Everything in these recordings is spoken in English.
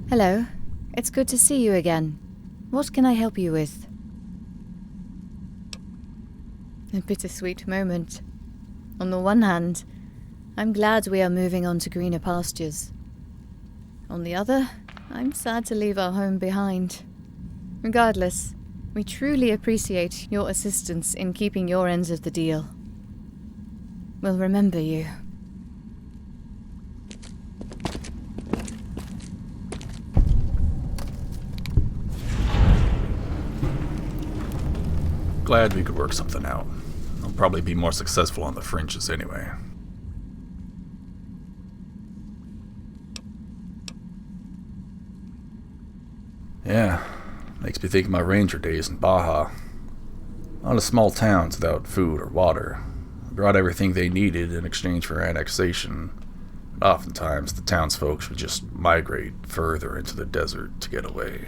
Hello. It's good to see you again. What can I help you with? A bittersweet moment. On the one hand, I'm glad we are moving on to greener pastures. On the other, I'm sad to leave our home behind. Regardless, we truly appreciate your assistance in keeping your ends of the deal. We'll remember you. Glad we could work something out. I'll probably be more successful on the fringes anyway. Yeah, makes me think of my ranger days in Baja. A lot of small towns without food or water. Brought everything they needed in exchange for annexation. But oftentimes the townsfolk would just migrate further into the desert to get away.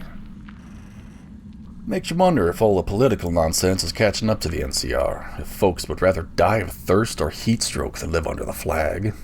Makes you wonder if all the political nonsense is catching up to the NCR, if folks would rather die of thirst or heat stroke than live under the flag.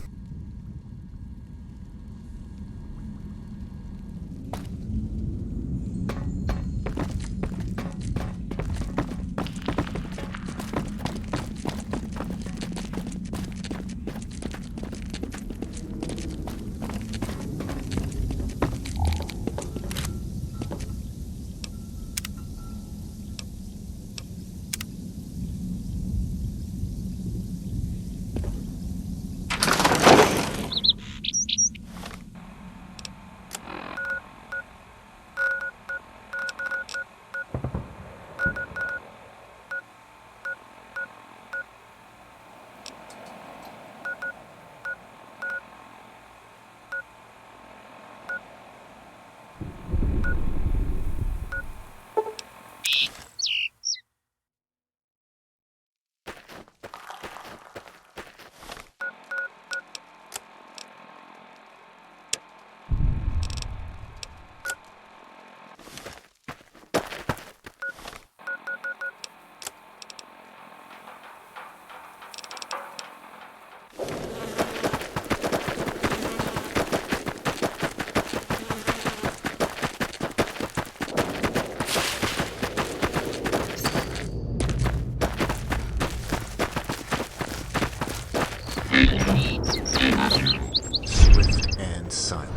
Swift and silent.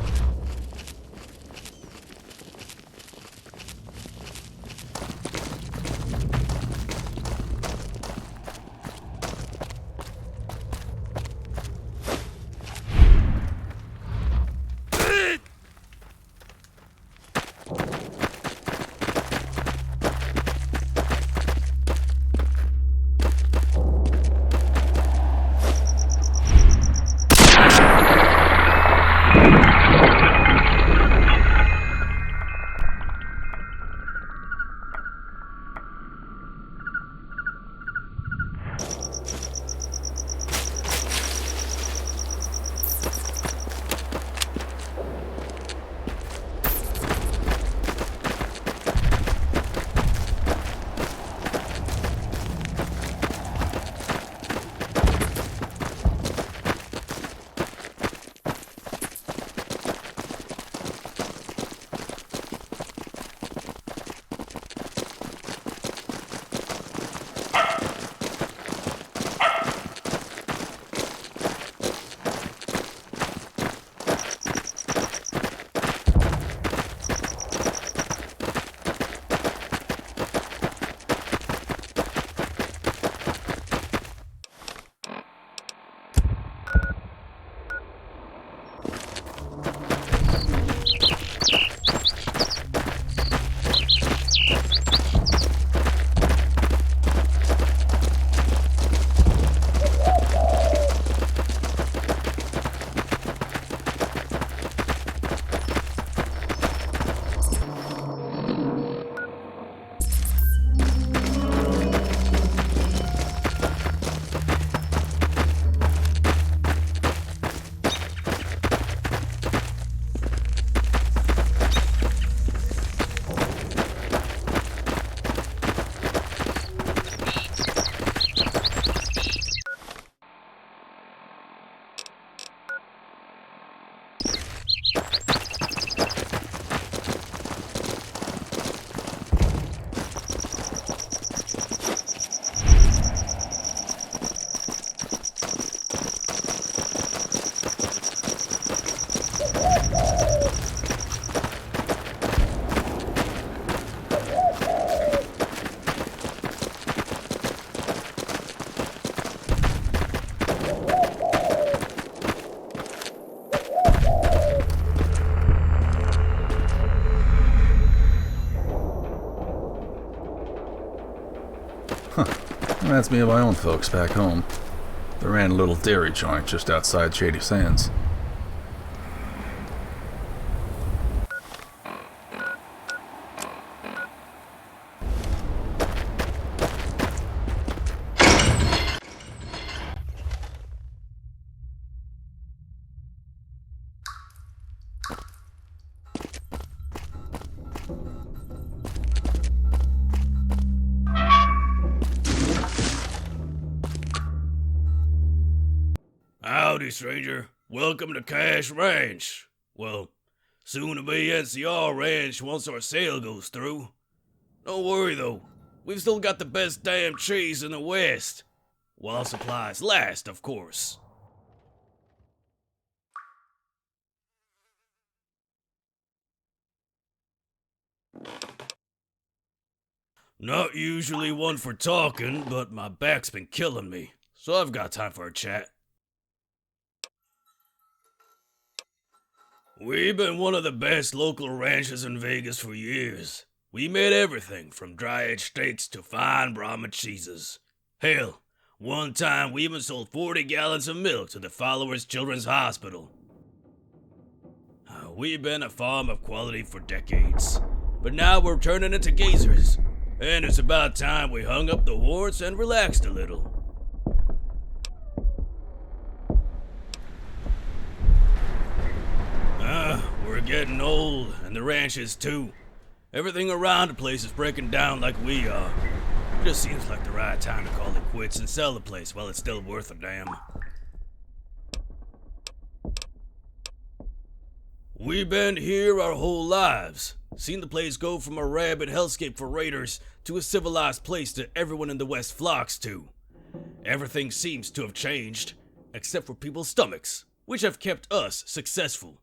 Reminds me of my own folks back home. They ran a little dairy joint just outside Shady Sands. Howdy, stranger. Welcome to Cash Ranch. Well, soon to be NCR Ranch once our sale goes through. Don't worry though, we've still got the best damn cheese in the West. While supplies last, of course. Not usually one for talking, but my back's been killing me, so I've got time for a chat. We've been one of the best local ranches in Vegas for years. We made everything from dry-aged steaks to fine Brahmin cheeses. Hell, one time we even sold 40 gallons of milk to the Followers Children's Hospital. We've been a farm of quality for decades, but now we're turning into geezers, and it's about time we hung up the horns and relaxed a little. We're getting old, and the ranch is too. Everything around the place is breaking down like we are. Just seems like the right time to call it quits and sell the place while it's still worth a damn. We've been here our whole lives. Seen the place go from a rabid hellscape for raiders to a civilized place that everyone in the West flocks to. Everything seems to have changed, except for people's stomachs, which have kept us successful.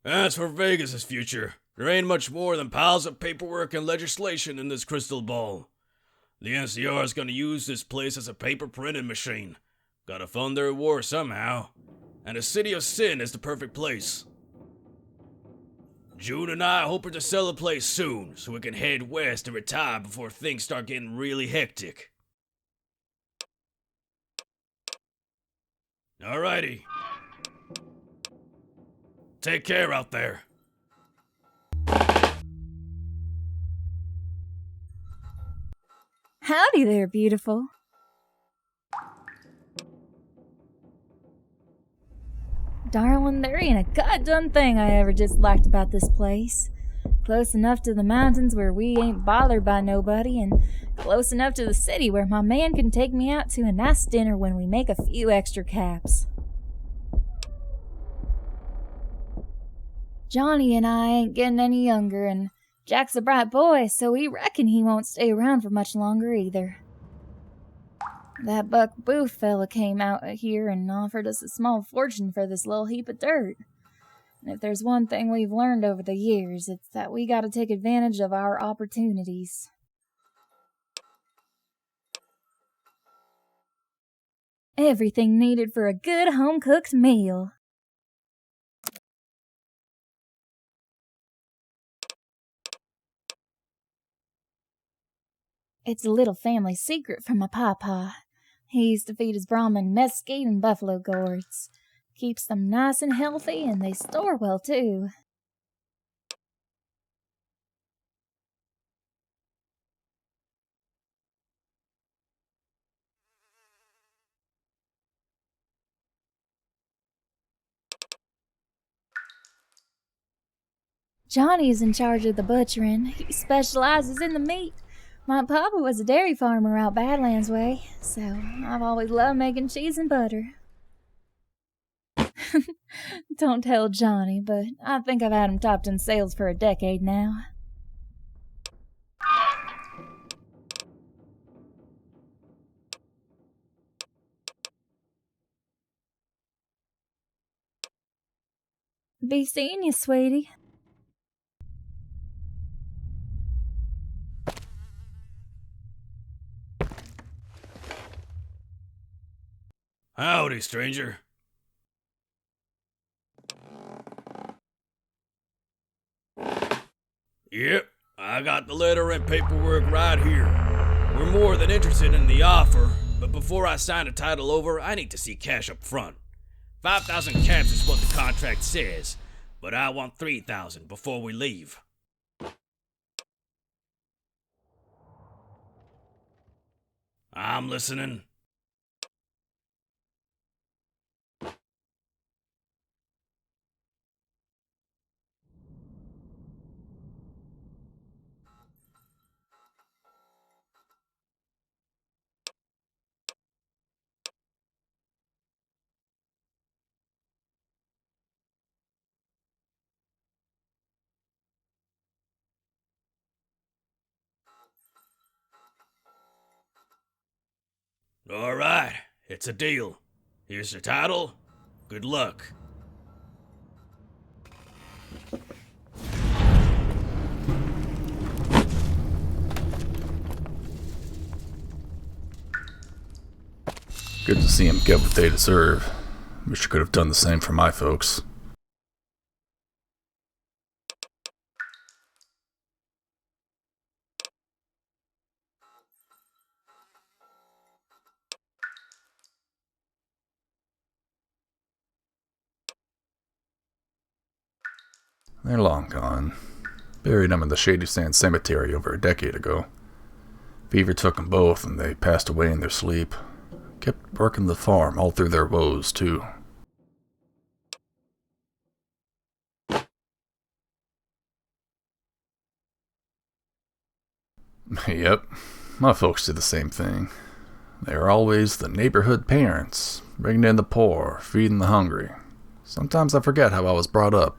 As for Vegas's future, there ain't much more than piles of paperwork and legislation in this crystal ball. The NCR is gonna use this place as a paper printing machine. Gotta fund their war somehow. And the City of Sin is the perfect place. June and I are hoping to sell the place soon, so we can head west and retire before things start getting really hectic. Alrighty. Take care out there. Howdy there, beautiful. Darling, there ain't a goddamn thing I ever disliked about this place. Close enough to the mountains where we ain't bothered by nobody, and close enough to the city where my man can take me out to a nice dinner when we make a few extra caps. Johnny and I ain't getting any younger, and Jack's a bright boy, so we reckon he won't stay around for much longer either. That Buck Booth fella came out here and offered us a small fortune for this little heap of dirt. And if there's one thing we've learned over the years, it's that we gotta take advantage of our opportunities. Everything needed for a good home-cooked meal. It's a little family secret from my papa. He used to feed his Brahmin mesquite and buffalo gourds. Keeps them nice and healthy, and they store well, too. Johnny is in charge of the butchering. He specializes in the meat. My papa was a dairy farmer out Badlands way, so I've always loved making cheese and butter. Don't tell Johnny, but I think I've had him topped in sales for a decade now. Be seeing you, sweetie. Howdy, stranger. Yep, I got the letter and paperwork right here. We're more than interested in the offer, but before I sign a title over, I need to see cash up front. 5,000 caps is what the contract says, but I want 3,000 before we leave. I'm listening. All right, it's a deal. Here's the title. Good luck. Good to see them get what they deserve. Wish I could have done the same for my folks. They're long gone. Buried them in the Shady Sand Cemetery over a decade ago. Fever took them both and they passed away in their sleep. Kept working the farm all through their woes, too. Yep, my folks did the same thing. They were always the neighborhood parents, bringing in the poor, feeding the hungry. Sometimes I forget how I was brought up.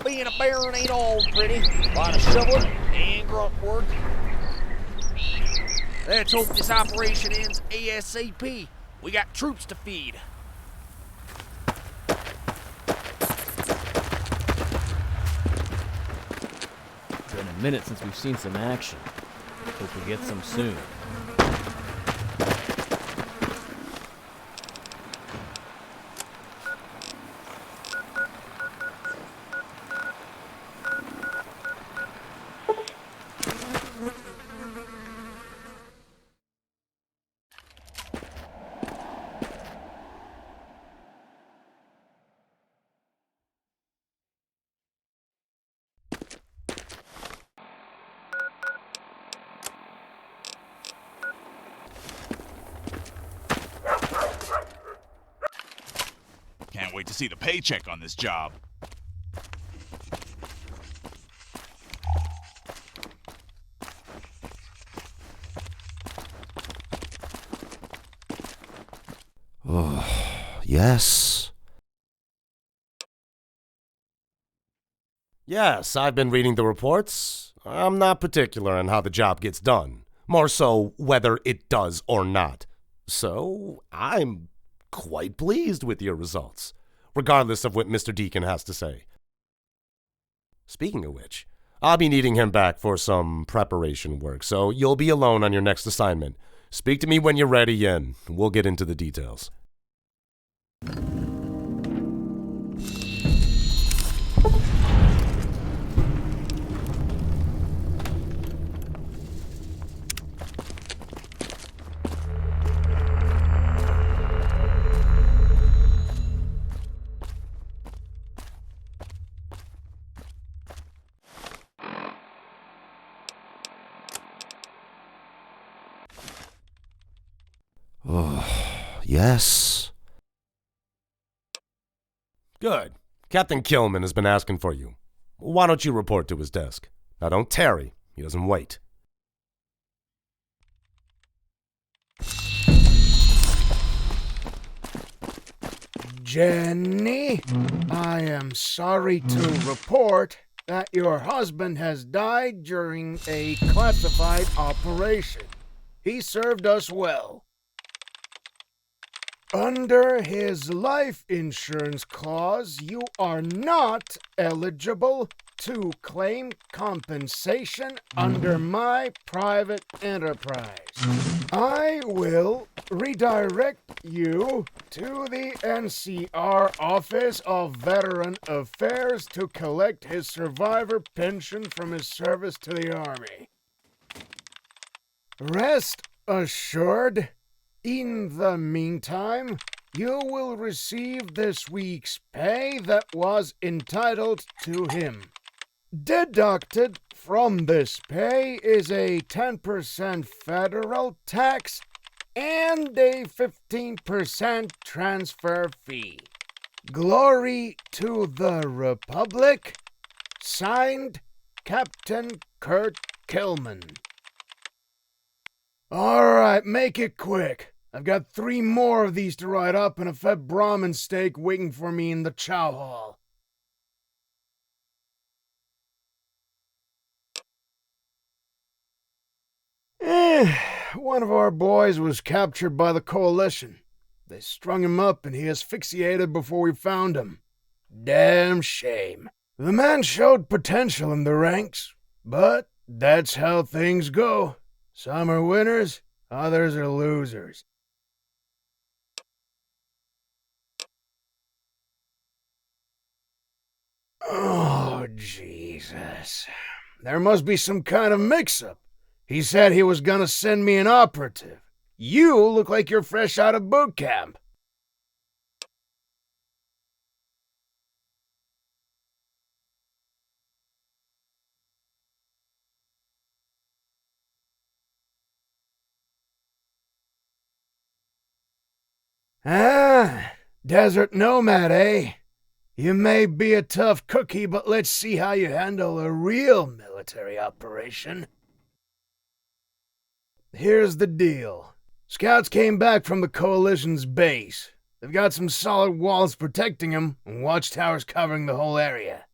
Being a Baron ain't all pretty. A lot of shoveling and grunt work. Let's hope this operation ends ASAP. We got troops to feed. It's been a minute since we've seen some action. Hope we get some soon. Can't wait to see the paycheck on this job. Yes. Yes, I've been reading the reports. I'm not particular on how the job gets done. More so, whether it does or not. So, I'm quite pleased with your results, regardless of what Mr. Deacon has to say. Speaking of which, I'll be needing him back for some preparation work, so you'll be alone on your next assignment. Speak to me when you're ready, and we'll get into the details. Yes. Good. Captain Kilman has been asking for you. Why don't you report to his desk? Now don't tarry. He doesn't wait. Jenny, I am sorry to report that your husband has died during a classified operation. He served us well. Under his life insurance clause, you are not eligible to claim compensation under my private enterprise. I will redirect you to the NCR Office of Veteran Affairs to collect his survivor pension from his service to the Army. Rest assured, in the meantime, you will receive this week's pay that was entitled to him. Deducted from this pay is a 10% federal tax and a 15% transfer fee. Glory to the Republic. Signed, Captain Kilman. All right, make it quick. I've got 3 more of these to write up and a fed Brahmin steak waiting for me in the chow hall. One of our boys was captured by the Coalition. They strung him up and he asphyxiated before we found him. Damn shame. The man showed potential in the ranks, but that's how things go. Some are winners, others are losers. Oh, Jesus. There must be some kind of mix-up. He said he was gonna send me an operative. You look like you're fresh out of boot camp. Ah, desert nomad, eh? You may be a tough cookie, but let's see how you handle a real military operation. Here's the deal. Scouts came back from the Coalition's base. They've got some solid walls protecting them and watchtowers covering the whole area.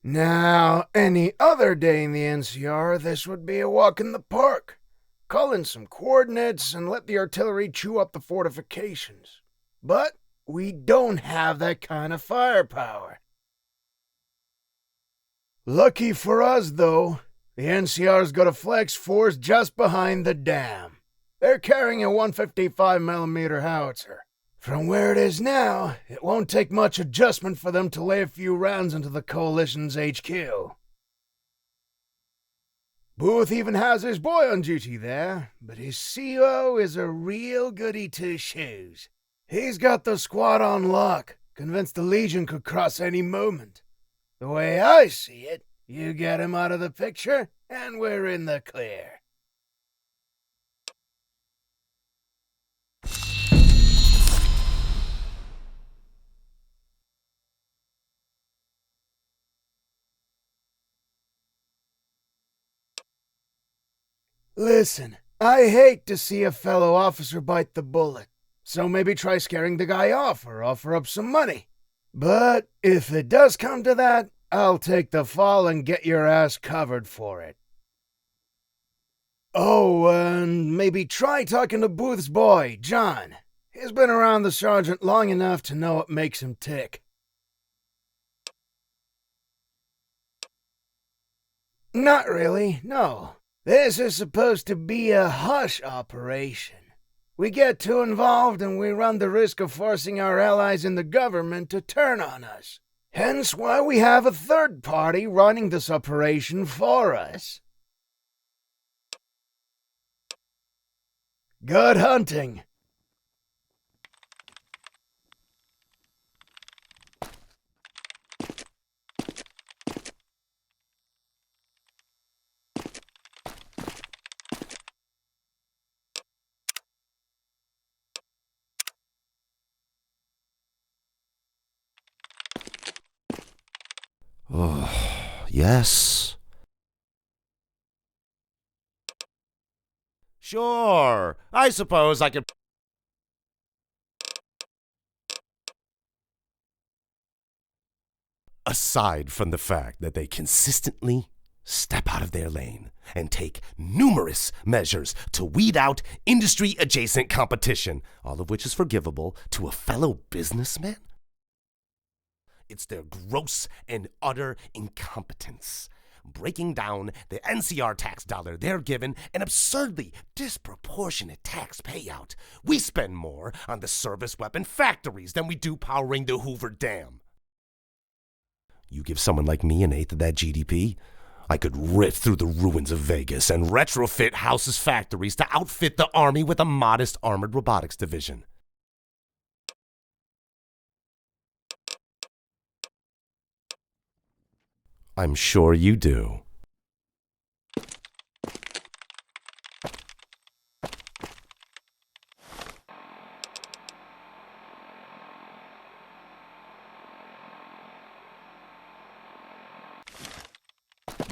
Now, any other day in the NCR, this would be a walk in the park. Call in some coordinates and let the artillery chew up the fortifications. But we don't have that kind of firepower. Lucky for us, though, the NCR's got a flex force just behind the dam. They're carrying a 155mm howitzer. From where it is now, it won't take much adjustment for them to lay a few rounds into the Coalition's HQ. Booth even has his boy on duty there, but his CO is a real goody two-shoes. He's got the squad on lock, convinced the Legion could cross any moment. The way I see it, you get him out of the picture, and we're in the clear. Listen, I hate to see a fellow officer bite the bullet, so maybe try scaring the guy off or offer up some money. But if it does come to that, I'll take the fall and get your ass covered for it. Oh, and maybe try talking to Booth's boy, John. He's been around the sergeant long enough to know what makes him tick. Not really, no. This is supposed to be a hush operation. We get too involved and we run the risk of forcing our allies in the government to turn on us. Hence why we have a third party running this operation for us. Good hunting. Oh, yes. Sure, I suppose I could... Aside from the fact that they consistently step out of their lane and take numerous measures to weed out industry-adjacent competition, all of which is forgivable to a fellow businessman? It's their gross and utter incompetence, breaking down the NCR tax dollar they're given an absurdly disproportionate tax payout. We spend more on the service weapon factories than we do powering the Hoover Dam. You give someone like me an eighth of that GDP, I could rip through the ruins of Vegas and retrofit House's factories to outfit the Army with a modest armored robotics division. I'm sure you do.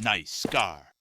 Nice scar.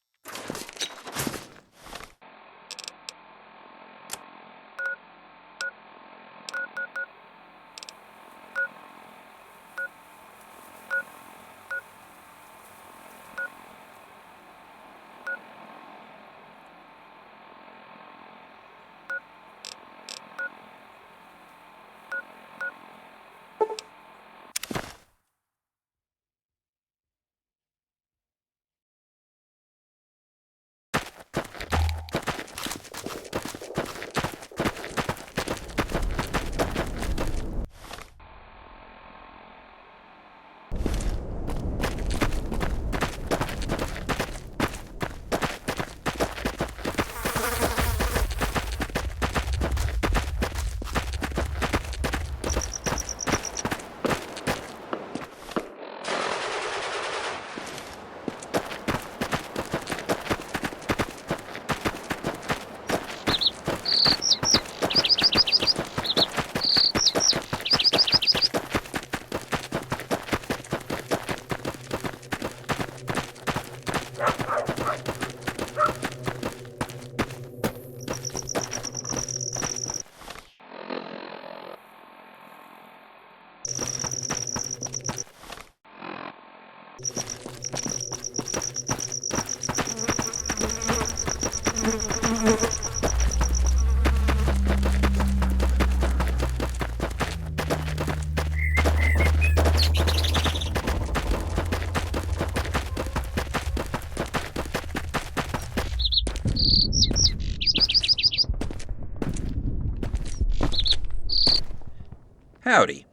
Howdy.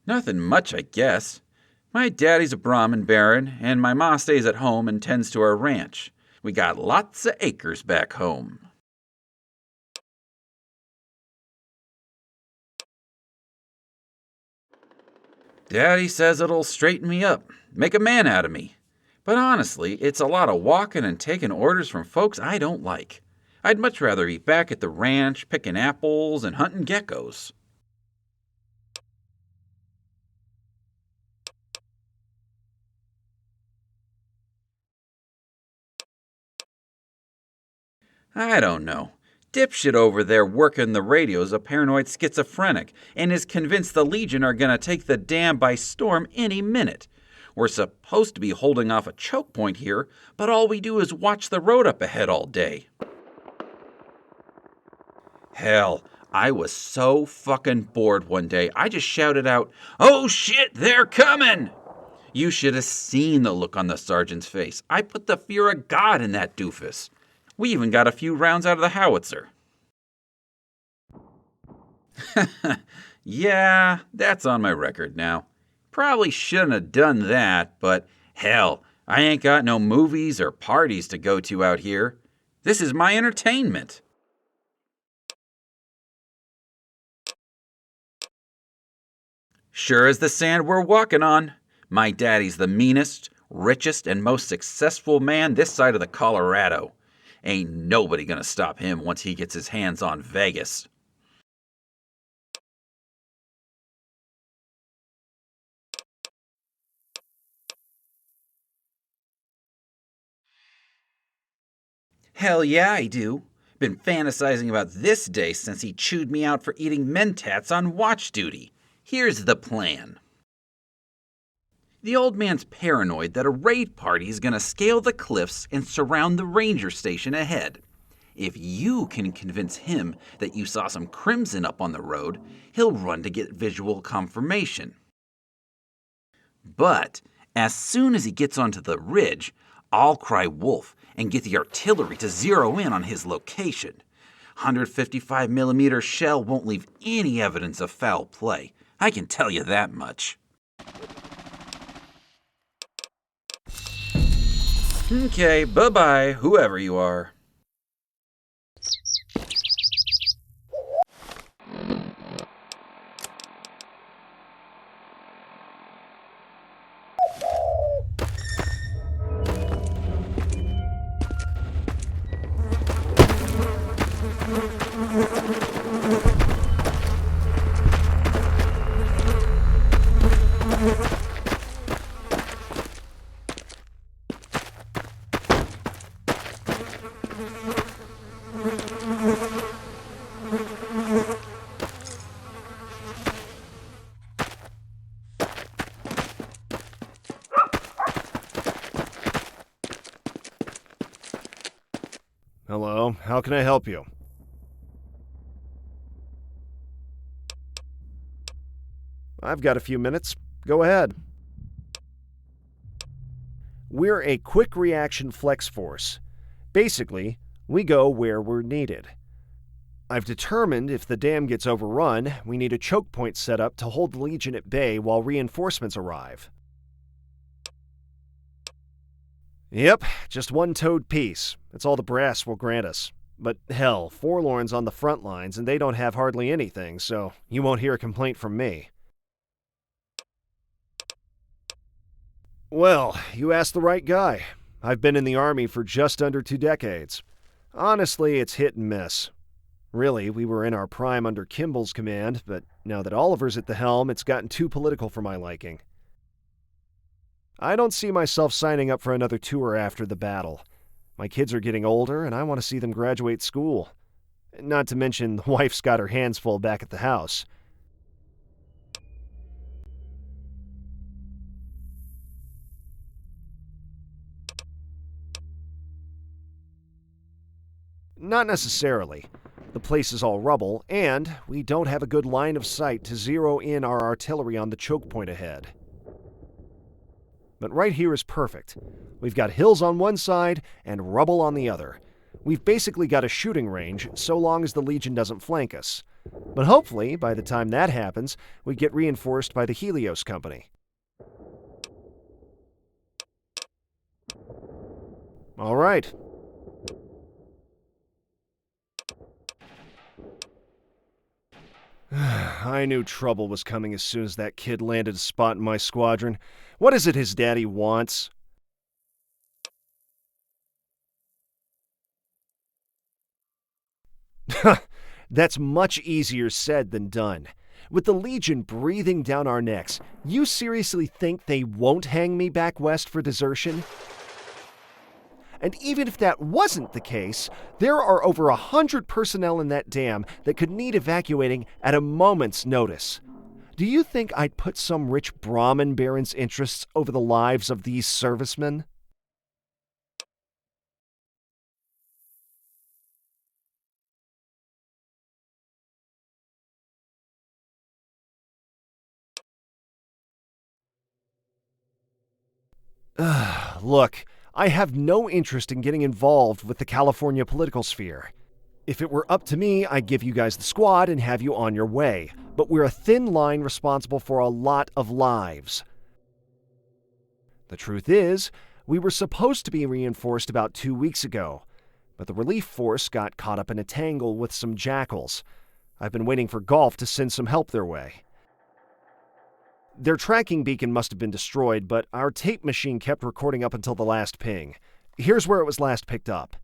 Nothing much, I guess. My daddy's a Brahmin Baron, and my ma stays at home and tends to our ranch. We got lots of acres back home. Daddy says it'll straighten me up, make a man out of me. But honestly, it's a lot of walking and taking orders from folks I don't like. I'd much rather be back at the ranch, picking apples and hunting geckos. I don't know. Dipshit over there working the radio's a paranoid schizophrenic and is convinced the Legion are gonna take the dam by storm any minute. We're supposed to be holding off a choke point here, but all we do is watch the road up ahead all day. Hell, I was so fucking bored one day, I just shouted out, "Oh shit, they're coming!" You should have seen the look on the sergeant's face. I put the fear of God in that doofus. We even got a few rounds out of the howitzer. Yeah, that's on my record now. Probably shouldn't have done that, but hell, I ain't got no movies or parties to go to out here. This is my entertainment. Sure as the sand we're walking on. My daddy's the meanest, richest, and most successful man this side of the Colorado. Ain't nobody gonna stop him once he gets his hands on Vegas. Hell yeah, I do. Been fantasizing about this day since he chewed me out for eating mentats on watch duty. Here's the plan. The old man's paranoid that a raid party is going to scale the cliffs and surround the ranger station ahead. If you can convince him that you saw some crimson up on the road, he'll run to get visual confirmation. But as soon as he gets onto the ridge, I'll cry wolf and get the artillery to zero in on his location. 155mm shell won't leave any evidence of foul play. I can tell you that much. Okay, bye-bye, whoever you are. Hello, how can I help you? I've got a few minutes. Go ahead. We're a quick reaction flex force. Basically, we go where we're needed. I've determined if the dam gets overrun, we need a choke point set up to hold the Legion at bay while reinforcements arrive. Yep, just one towed piece. That's all the brass will grant us. But hell, Forlorn's on the front lines and they don't have hardly anything, so you won't hear a complaint from me. Well, you asked the right guy. I've been in the Army for just under 2 decades. Honestly, it's hit and miss. Really, we were in our prime under Kimball's command, but now that Oliver's at the helm, it's gotten too political for my liking. I don't see myself signing up for another tour after the battle. My kids are getting older, and I want to see them graduate school. Not to mention, the wife's got her hands full back at the house. Not necessarily. The place is all rubble, and we don't have a good line of sight to zero in our artillery on the choke point ahead. But right here is perfect. We've got hills on one side and rubble on the other. We've basically got a shooting range so long as the Legion doesn't flank us. But hopefully, by the time that happens, we get reinforced by the Helios Company. All right. I knew trouble was coming as soon as that kid landed a spot in my squadron. What is it his daddy wants? That's much easier said than done. With the Legion breathing down our necks, you seriously think they won't hang me back west for desertion? And even if that wasn't the case, there are over 100 personnel in that dam that could need evacuating at a moment's notice. Do you think I'd put some rich Brahmin Barons' interests over the lives of these servicemen? Look, I have no interest in getting involved with the California political sphere. If it were up to me, I'd give you guys the squad and have you on your way. But we're a thin line responsible for a lot of lives. The truth is, we were supposed to be reinforced about 2 weeks ago, but the relief force got caught up in a tangle with some jackals. I've been waiting for Golf to send some help their way. Their tracking beacon must have been destroyed, but our tape machine kept recording up until the last ping. Here's where it was last picked up.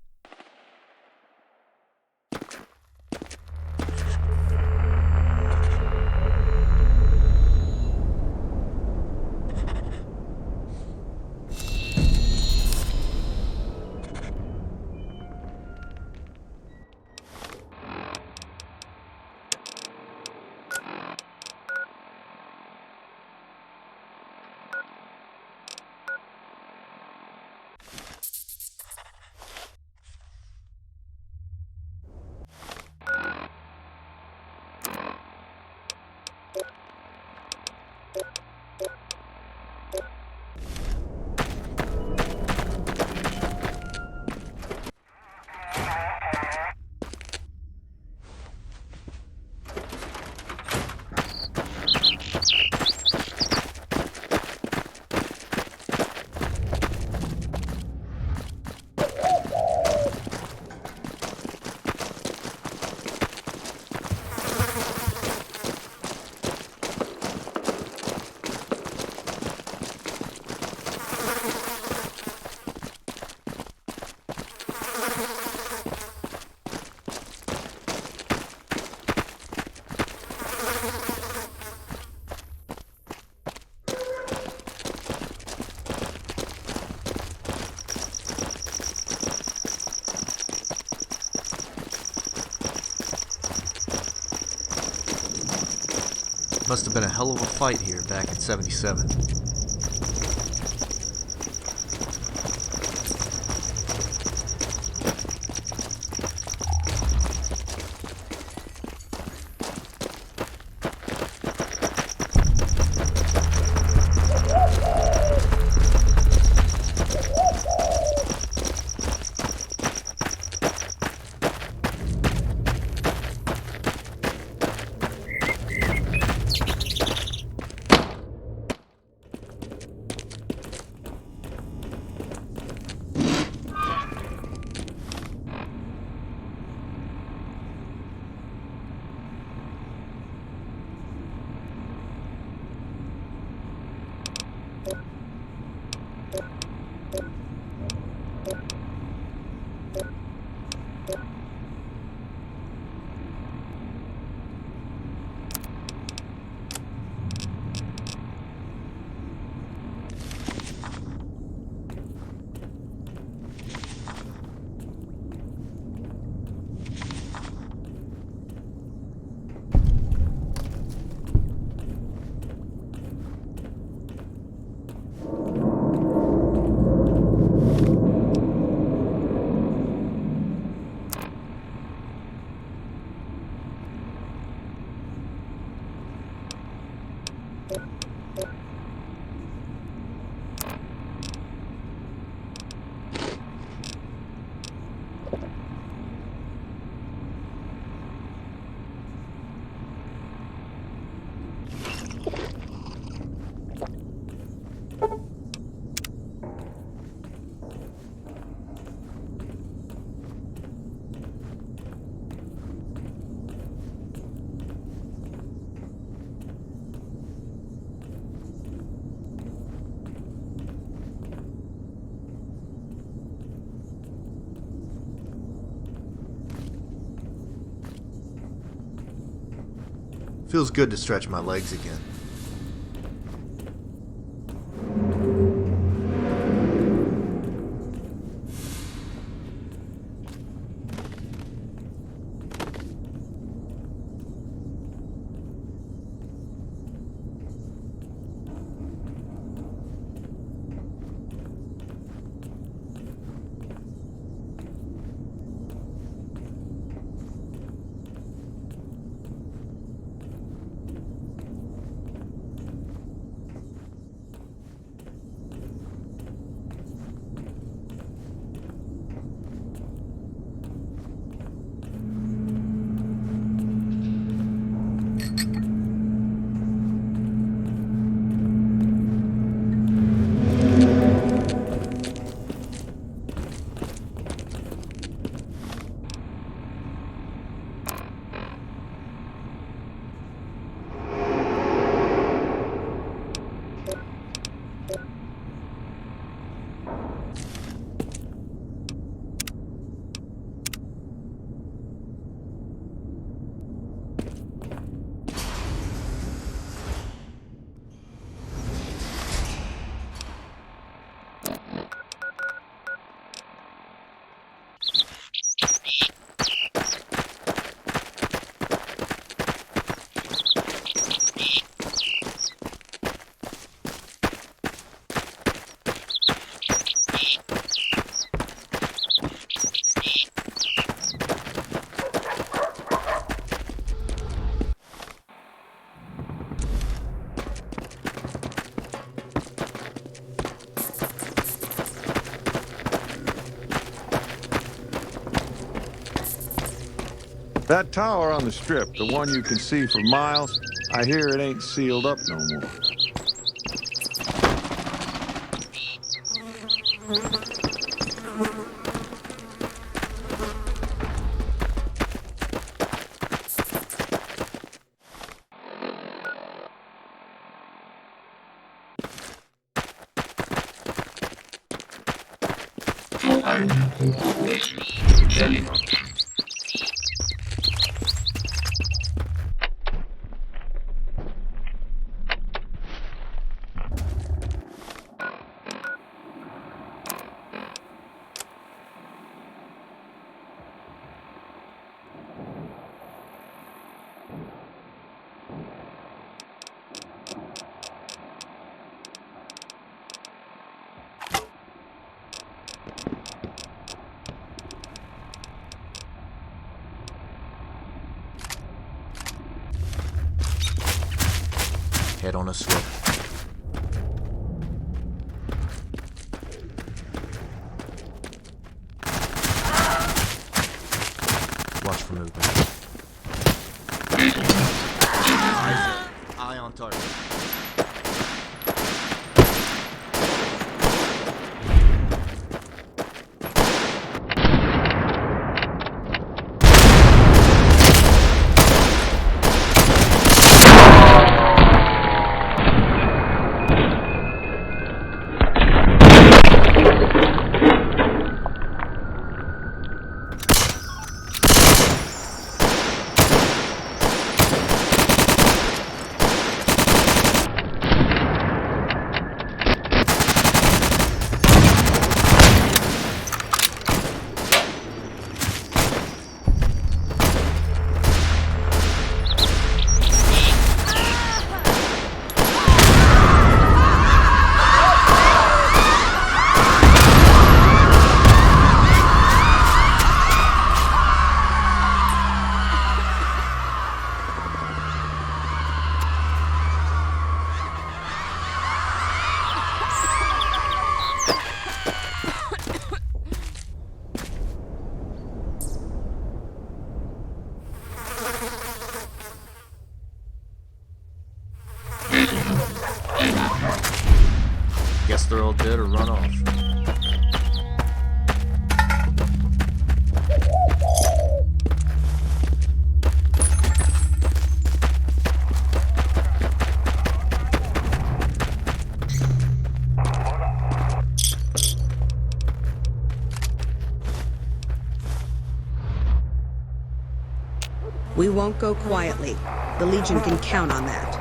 Must have been a hell of a fight here back in 77. Feels good to stretch my legs again. That tower on the strip, the one you can see for miles, I hear it ain't sealed up no more. head on a swivel. Watch for movement. Eye on target. Guess they're all dead or run off. We won't go quietly. The Legion can count on that.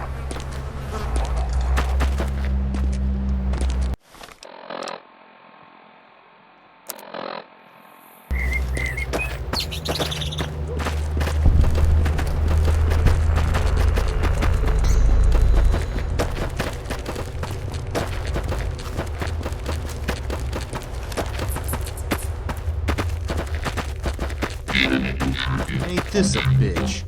Ain't this a bitch?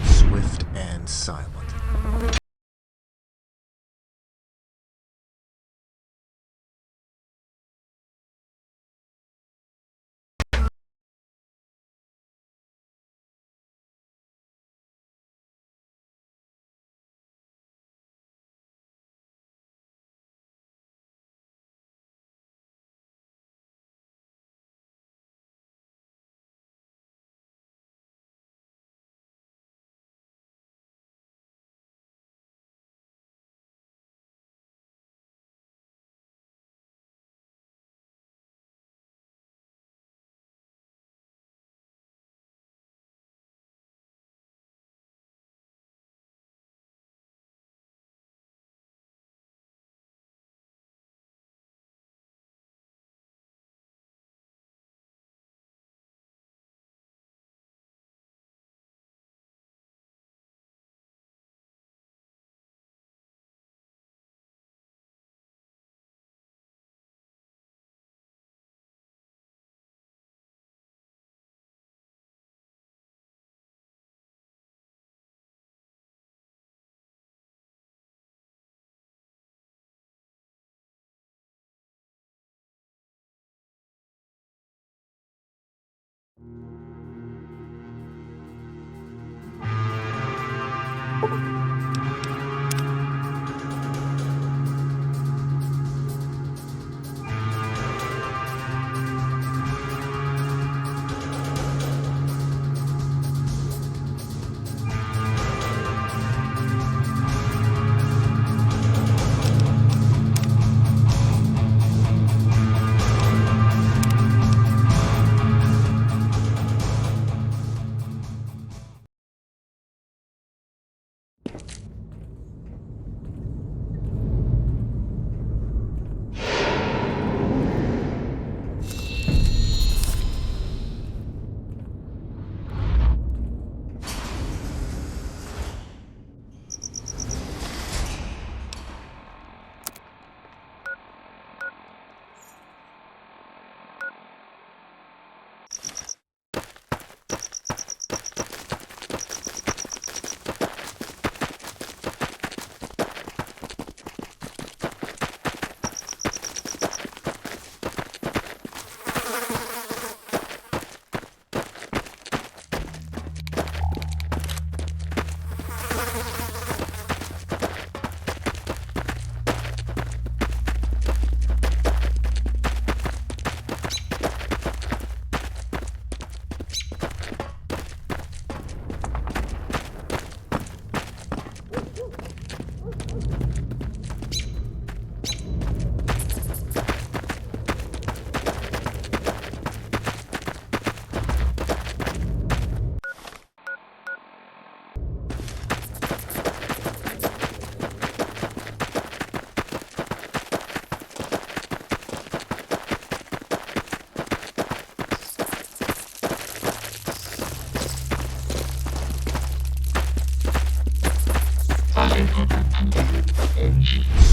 Swift and silent.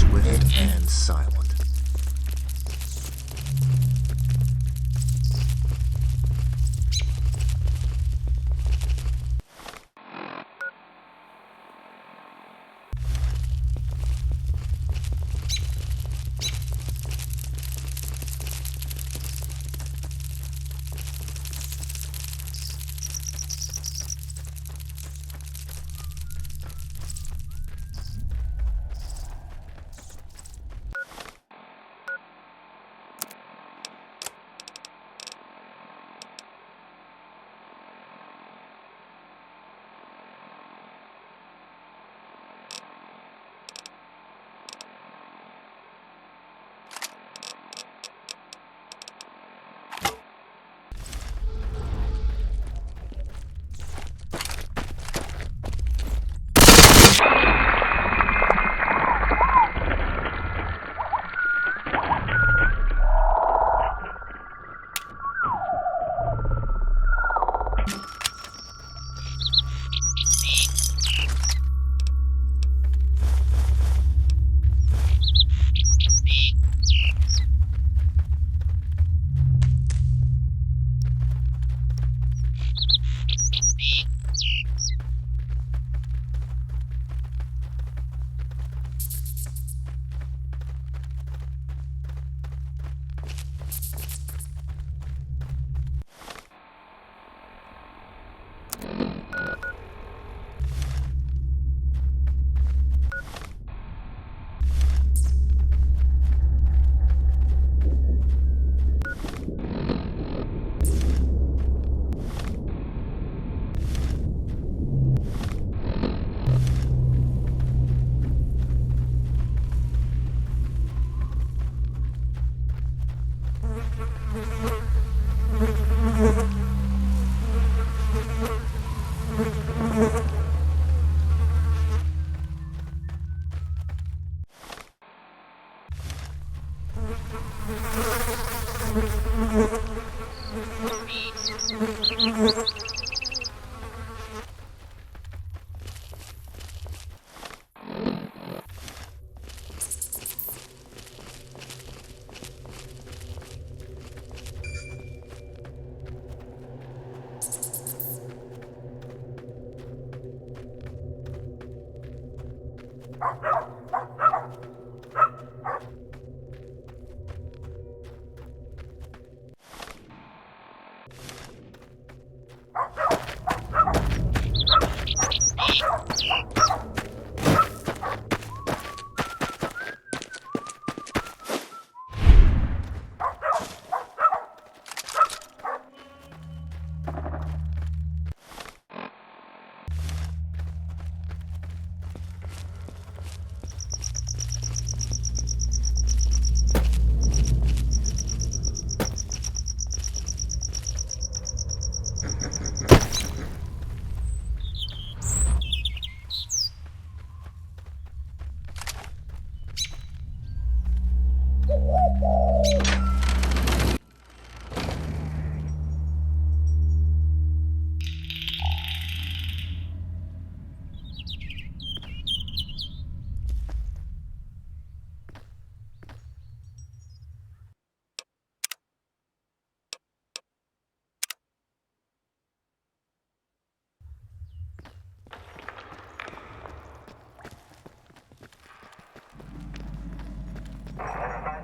swift and silent.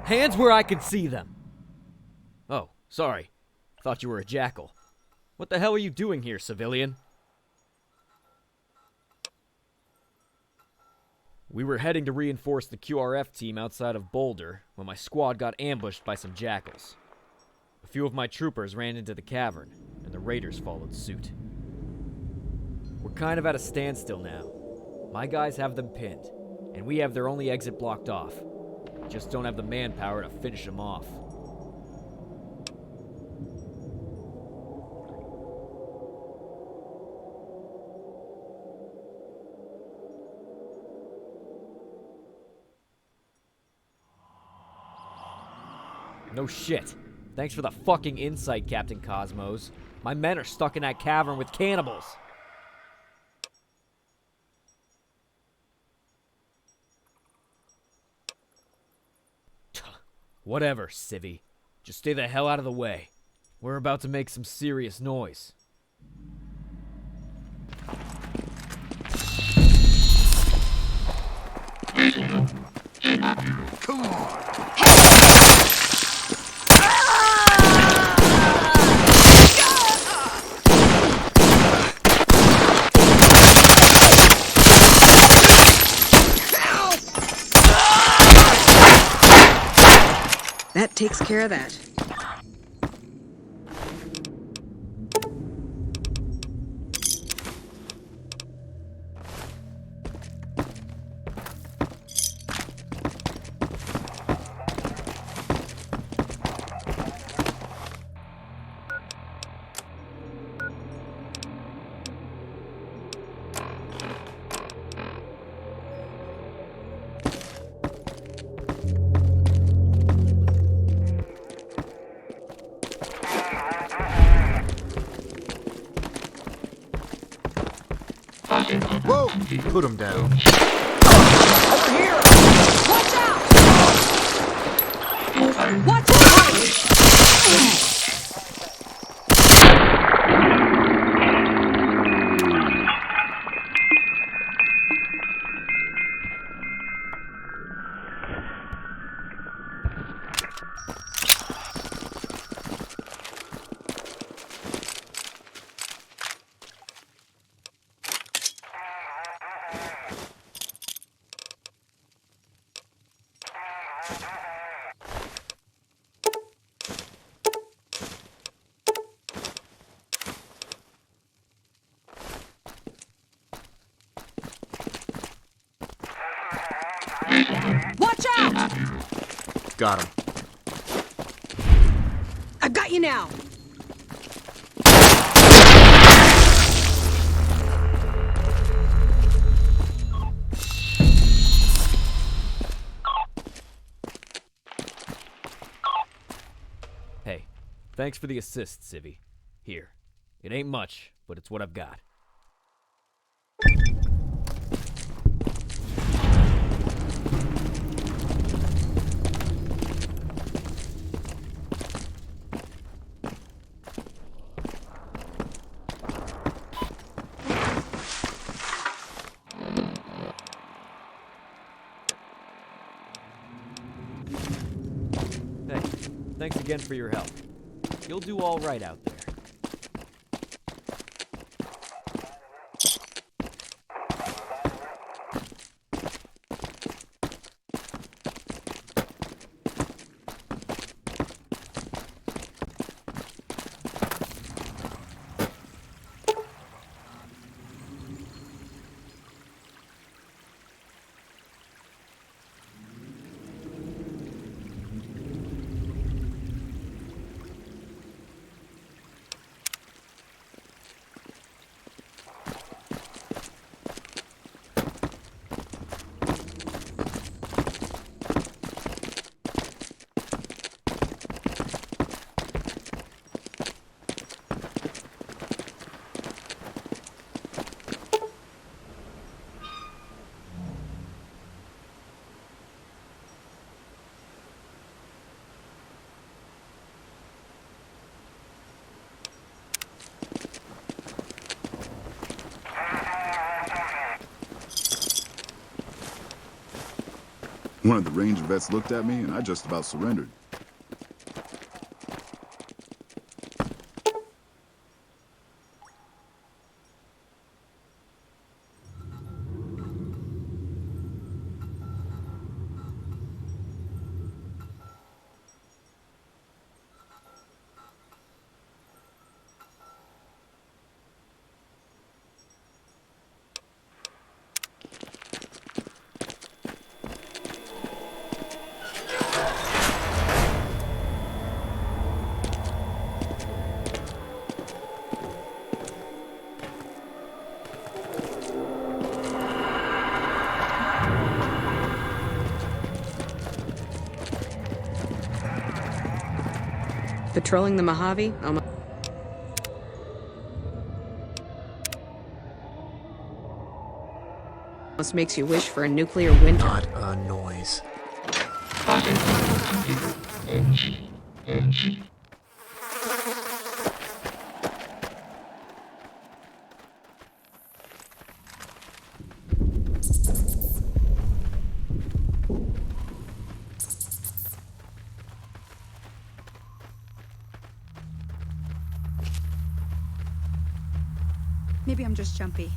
Hands where I can see them. Oh, sorry. Thought you were a jackal. What the hell are you doing here, civilian? We were heading to reinforce the QRF team outside of Boulder when my squad got ambushed by some jackals. A few of my troopers ran into the cavern, and the raiders followed suit. We're kind of at a standstill now. My guys have them pinned, and we have their only exit blocked off. Just don't have the manpower to finish them off. No shit. Thanks for the fucking insight, Captain Cosmos. My men are stuck in that cavern with cannibals. Whatever, civvy. Just stay the hell out of the way. We're about to make some serious noise. Come on! That takes care of that. Whoa! Put him down. Over here! Watch out! Watch out! Watch out! Got him. I've got you now. Hey, thanks for the assist, civvy. Here. It ain't much, but it's what I've got. Hey, thanks again for your help. You'll do all right out there. One of the ranger vets looked at me, and I just about surrendered. Patrolling the Mojave? Almost makes you wish for a nuclear winter. Not a noise. Maybe I'm just jumpy.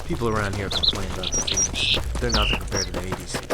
People around here complain about the things. They're nothing compared to the 80s.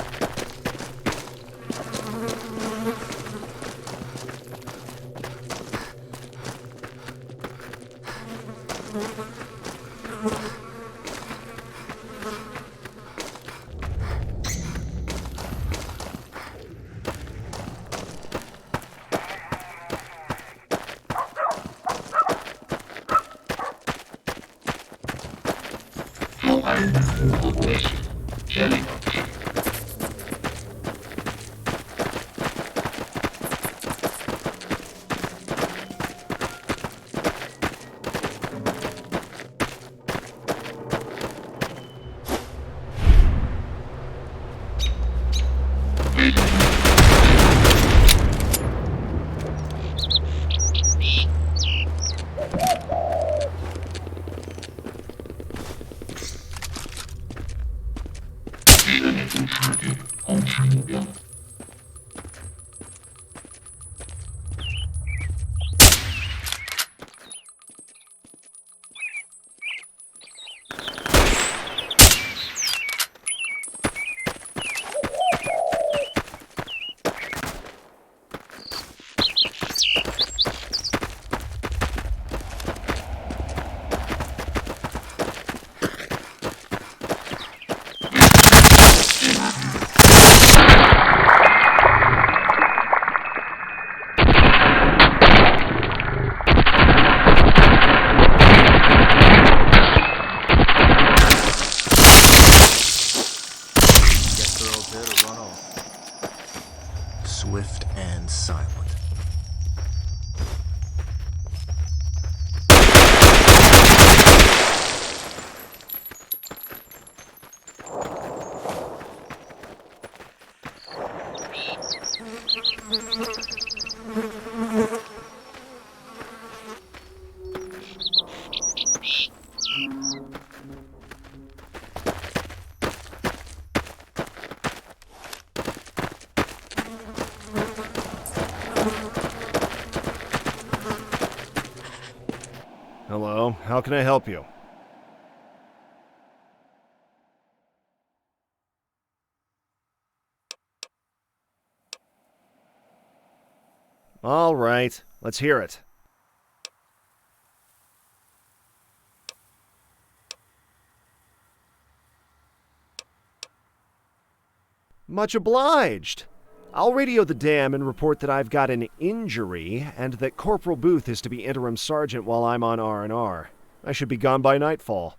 Hello, how can I help you? All right, let's hear it. Much obliged. I'll radio the dam and report that I've got an injury and that Corporal Booth is to be interim sergeant while I'm on R&R. I should be gone by nightfall.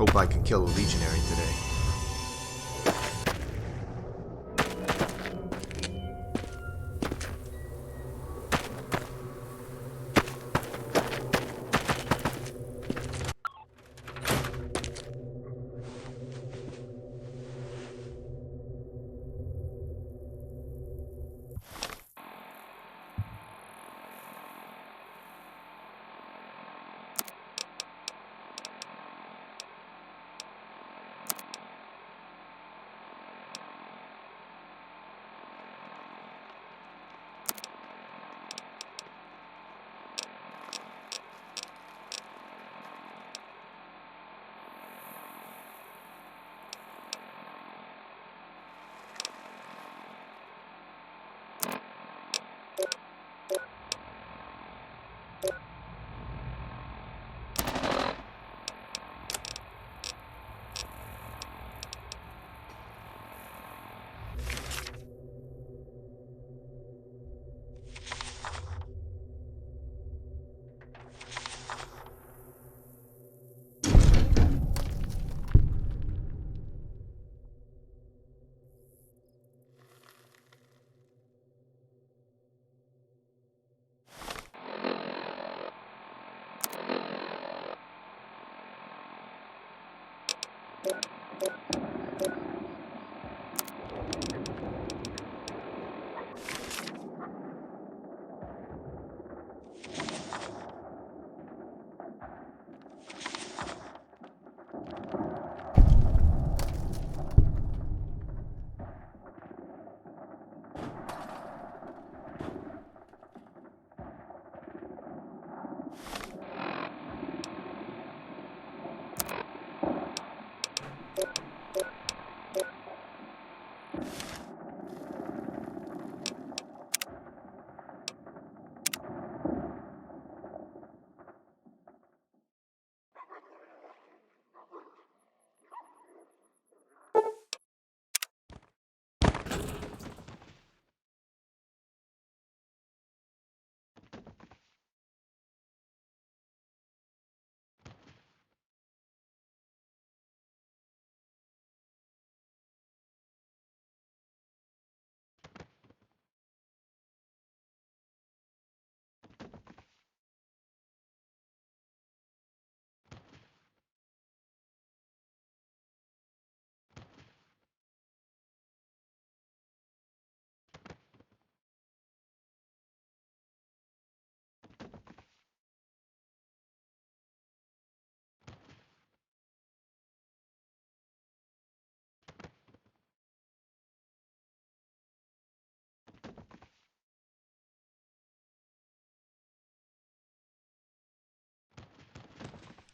Hope I can kill a legionary today.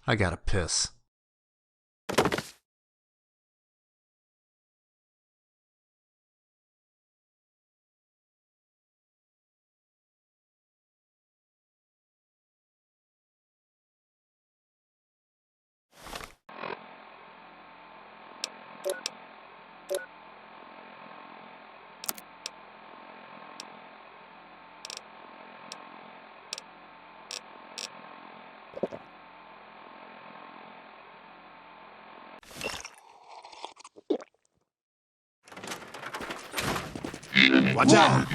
I gotta piss. Watch out!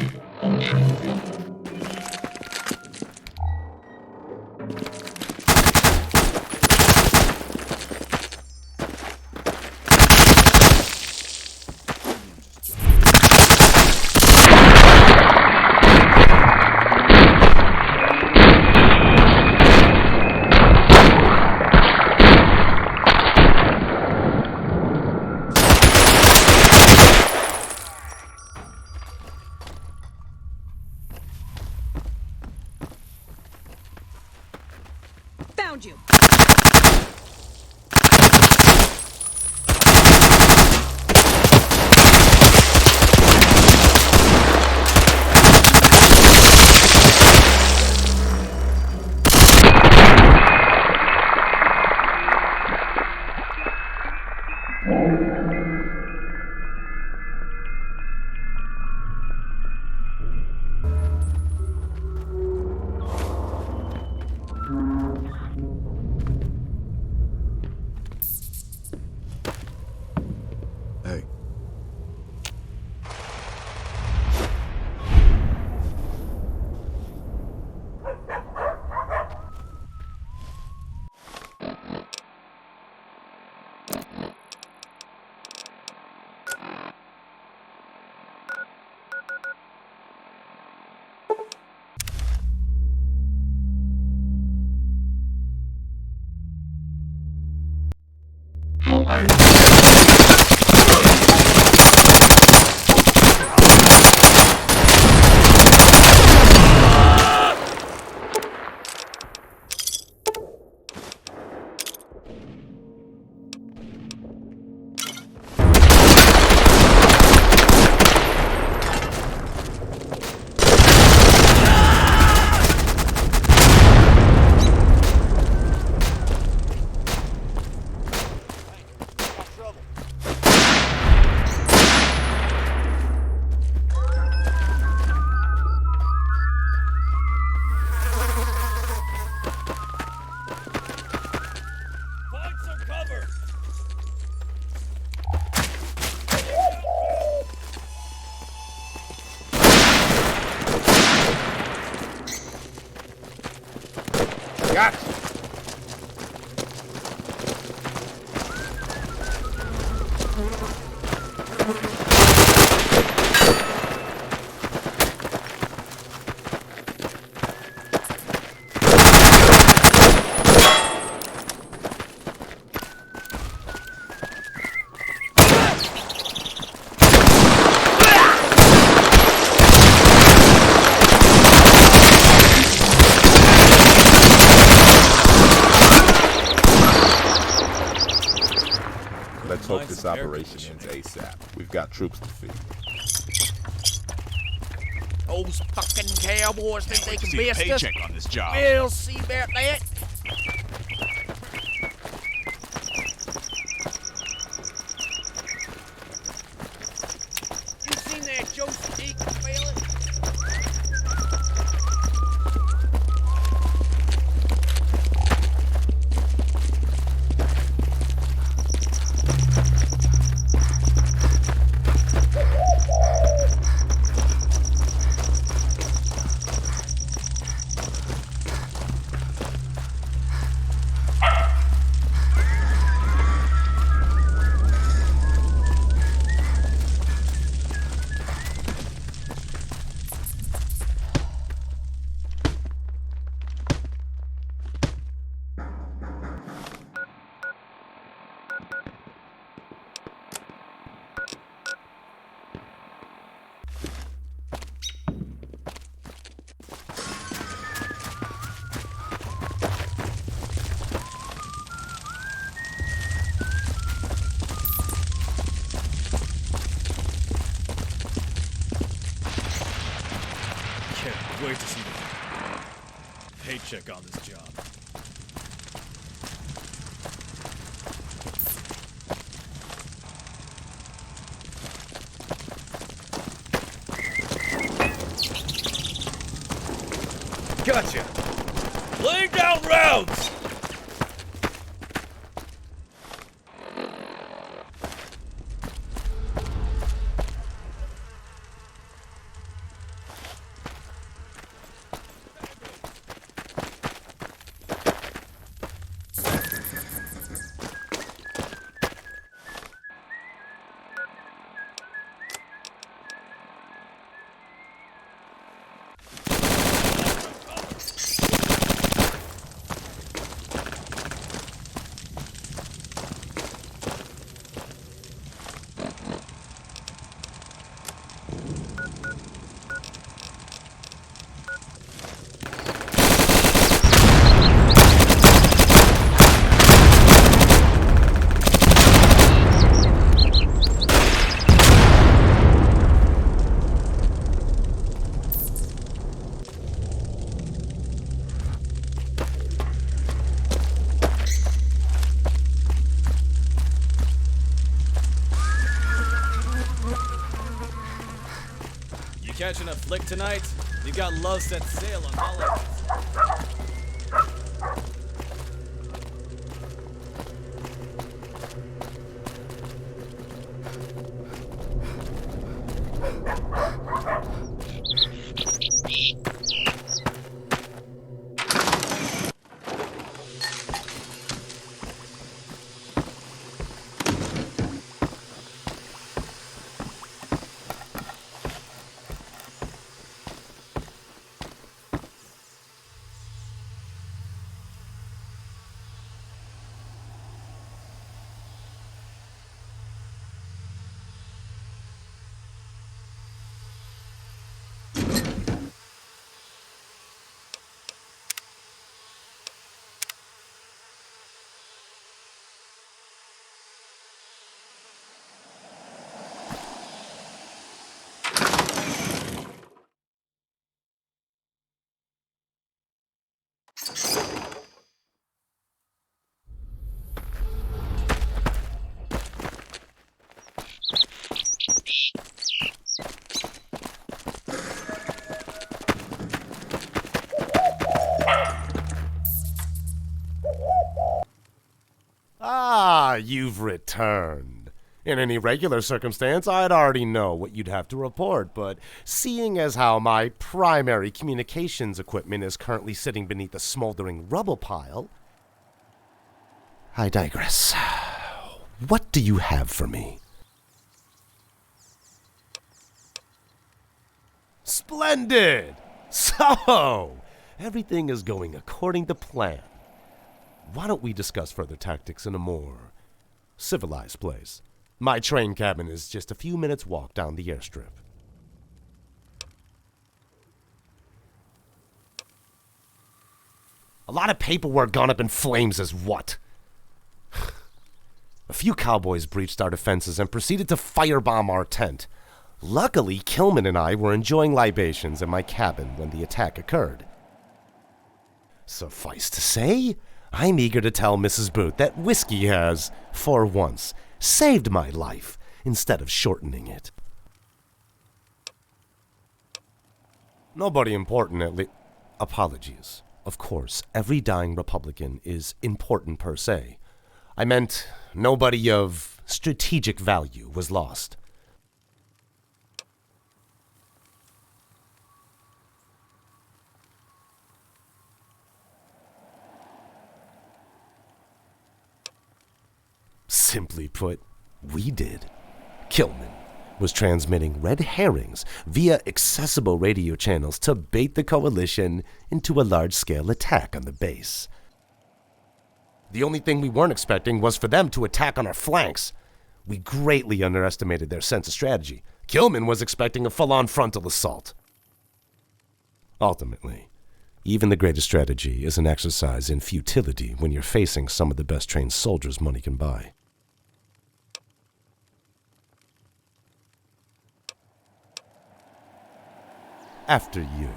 Found you. Hey. Let's hope this operation ends ASAP. We've got troops to feed. Those fucking cowboys think they can see a best us. paycheck on this job. We'll see about that. You seen that Josey Deacon fella? Wait to see the paycheck on this job. Gotcha. Lay down rounds! catching a flick tonight? We've got love set sail on holidays. Ah, you've returned. In any regular circumstance, I'd already know what you'd have to report, but seeing as how my primary communications equipment is currently sitting beneath a smoldering rubble pile, I digress. What do you have for me? Splendid! So, everything is going according to plan. Why don't we discuss further tactics in a more civilized place? My train cabin is just a few minutes' walk down the airstrip. A lot of paperwork gone up in flames as what? A few cowboys breached our defenses and proceeded to firebomb our tent. Luckily, Kilman and I were enjoying libations in my cabin when the attack occurred. Suffice to say, I'm eager to tell Mrs. Booth that whiskey has, for once, saved my life instead of shortening it. Nobody important at least. Apologies. Of course, every dying Republican is important per se. I meant nobody of strategic value was lost. Simply put, we did. Kilman was transmitting red herrings via accessible radio channels to bait the coalition into a large-scale attack on the base. The only thing we weren't expecting was for them to attack on our flanks. We greatly underestimated their sense of strategy. Kilman was expecting a full-on frontal assault. Ultimately, even the greatest strategy is an exercise in futility when you're facing some of the best trained soldiers money can buy. After you.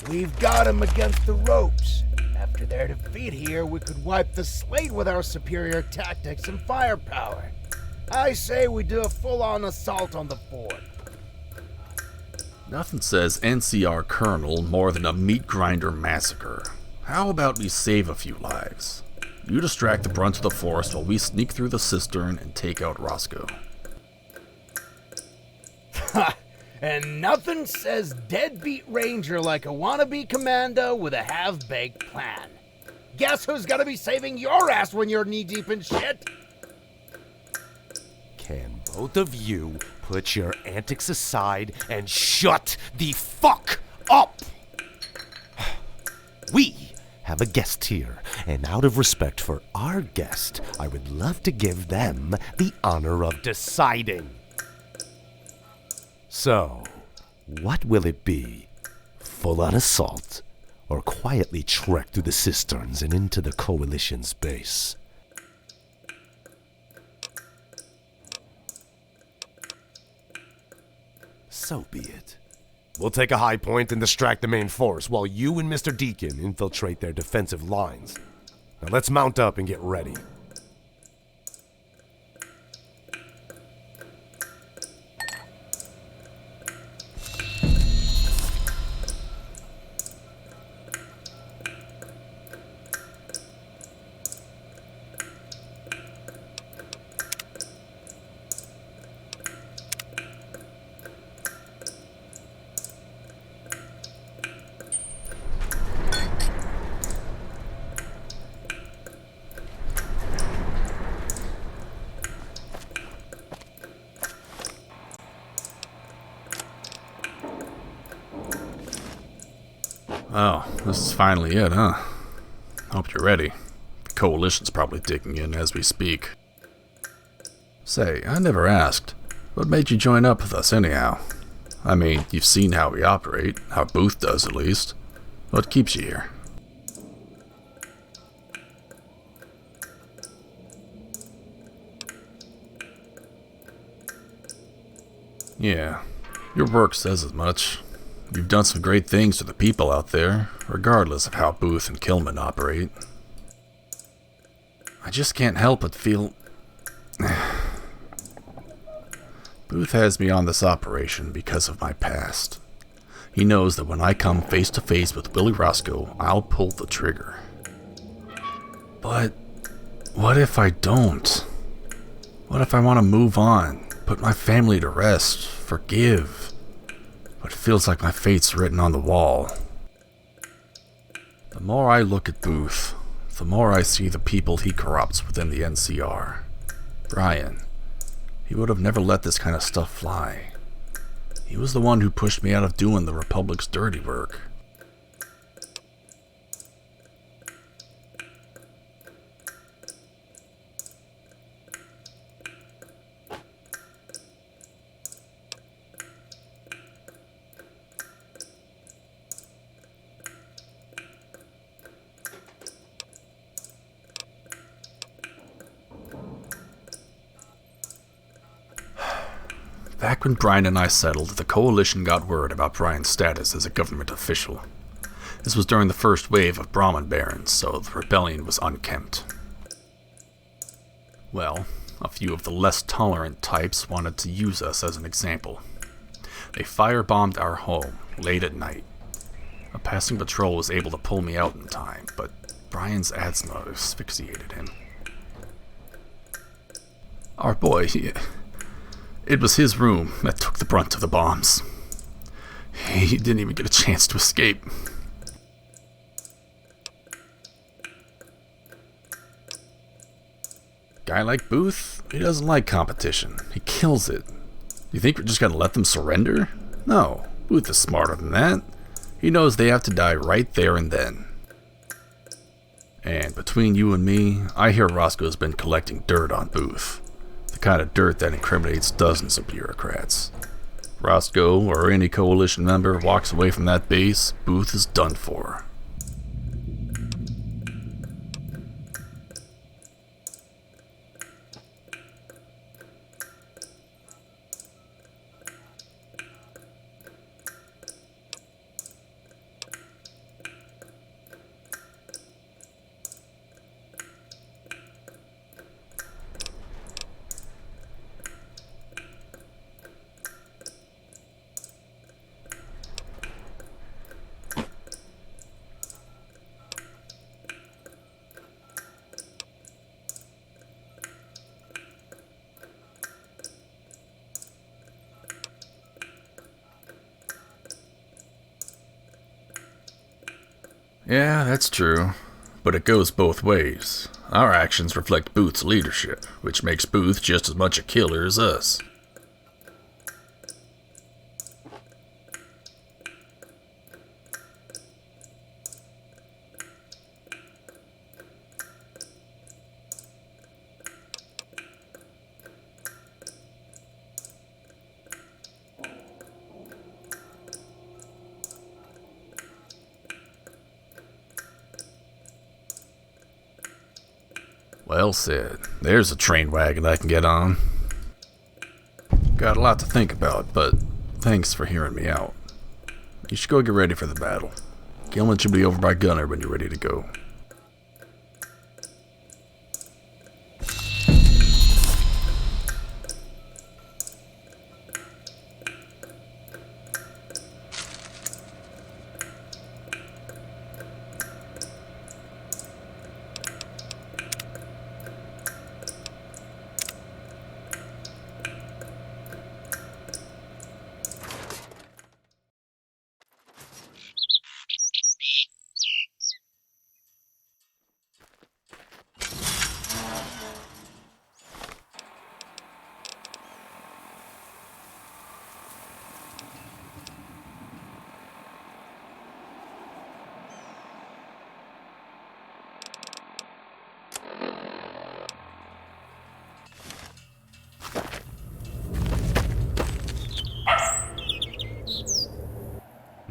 We've got him against the ropes. After their defeat here, we could wipe the slate with our superior tactics and firepower. I say we do a full-on assault on the fort. Nothing says NCR Colonel more than a meat grinder massacre. How about we save a few lives? You distract the brunt of the force while we sneak through the cistern and take out Roscoe. Ha! And nothing says deadbeat ranger like a wannabe commando with a half-baked plan. Guess who's gonna be saving your ass when you're knee-deep in shit? Can both of you put your antics aside and shut the fuck up? We have a guest here, and out of respect for our guest, I would love to give them the honor of deciding. So, what will it be? Full-on assault, or quietly trek through the cisterns and into the Coalition's base? So be it. We'll take a high point and distract the main force, while you and Mr. Deacon infiltrate their defensive lines. Now let's mount up and get ready. Oh, this is finally it, huh? Hope you're ready. The coalition's probably digging in as we speak. Say, I never asked. What made you join up with us anyhow? I mean, you've seen how we operate, how Booth does at least. What keeps you here? Yeah, your work says as much. You've done some great things for the people out there, regardless of how Booth and Kilman operate. I just can't help but feel... Booth has me on this operation because of my past. He knows that when I come face to face with Willie Roscoe, I'll pull the trigger. But what if I don't? What if I want to move on, put my family to rest, forgive? But it feels like my fate's written on the wall. The more I look at Booth, the more I see the people he corrupts within the NCR. Brian, he would have never let this kind of stuff fly. He was the one who pushed me out of doing the Republic's dirty work. Back when Brian and I settled, the Coalition got word about Brian's status as a government official. This was during the first wave of Brahmin Barons, so the rebellion was unkempt. Well, a few of the less tolerant types wanted to use us as an example. They firebombed our home late at night. A passing patrol was able to pull me out in time, but Brian's asthma asphyxiated him. Our boy, it was his room that took the brunt of the bombs. He didn't even get a chance to escape. Guy like Booth, he doesn't like competition. He kills it. You think we're just gonna let them surrender? No, Booth is smarter than that. He knows they have to die right there and then. And between you and me, I hear Roscoe's been collecting dirt on Booth. The kind of dirt that incriminates dozens of bureaucrats. Roscoe, or any coalition member, walks away from that base, Booth is done for. Yeah, that's true. But it goes both ways. Our actions reflect Booth's leadership, which makes Booth just as much a killer as us. Well said. There's a train wagon I can get on. Got a lot to think about, but thanks for hearing me out. You should go get ready for the battle. Kilman should be over by Gunner when you're ready to go.